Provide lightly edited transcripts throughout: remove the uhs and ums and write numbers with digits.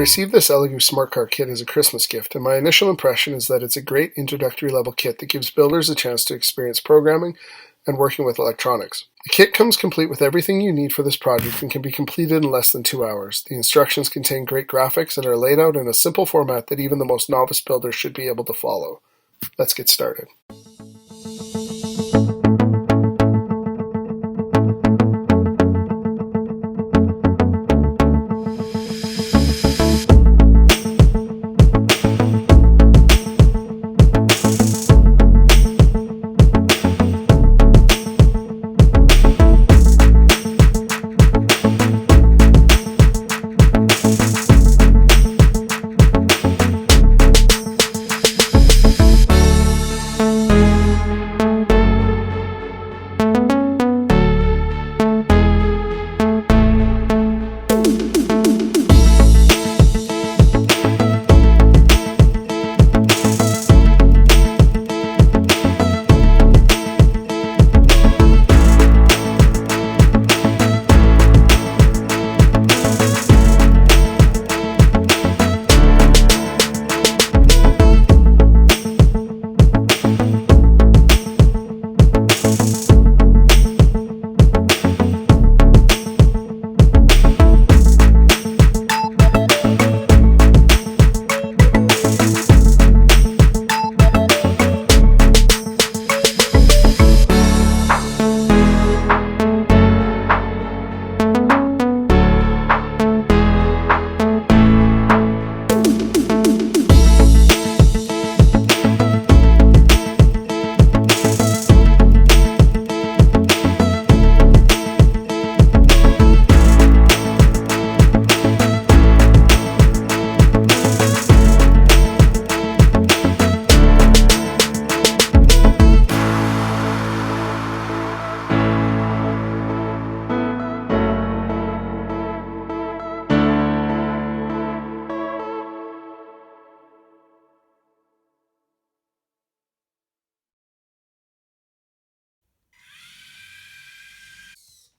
received this Elegoo Smart Car Kit as a Christmas gift, and my initial impression is that it's a great introductory level kit that gives builders a chance to experience programming and working with electronics. The kit comes complete with everything you need for this project and can be completed in less than 2 hours. The instructions contain great graphics and are laid out in a simple format that even the most novice builders should be able to follow. Let's get started.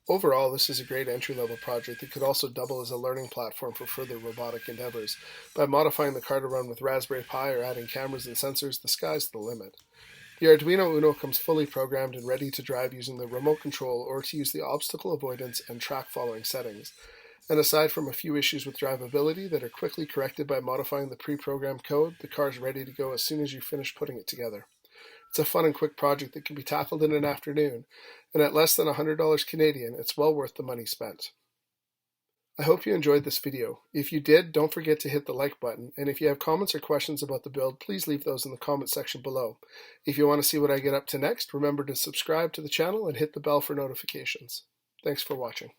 Overall, this is a great entry-level project that could also double as a learning platform for further robotic endeavors. By modifying the car to run with Raspberry Pi or adding cameras and sensors, the sky's the limit. The Arduino Uno comes fully programmed and ready to drive using the remote control or to use the obstacle avoidance and track following settings. And aside from a few issues with drivability that are quickly corrected by modifying the pre-programmed code, the car is ready to go as soon as you finish putting it together. It's a fun and quick project that can be tackled in an afternoon, and at less than $100 Canadian, it's well worth the money spent. I hope you enjoyed this video. If you did, don't forget to hit the like button, and if you have comments or questions about the build, please leave those in the comment section below. If you want to see what I get up to next, remember to subscribe to the channel and hit the bell for notifications. Thanks for watching.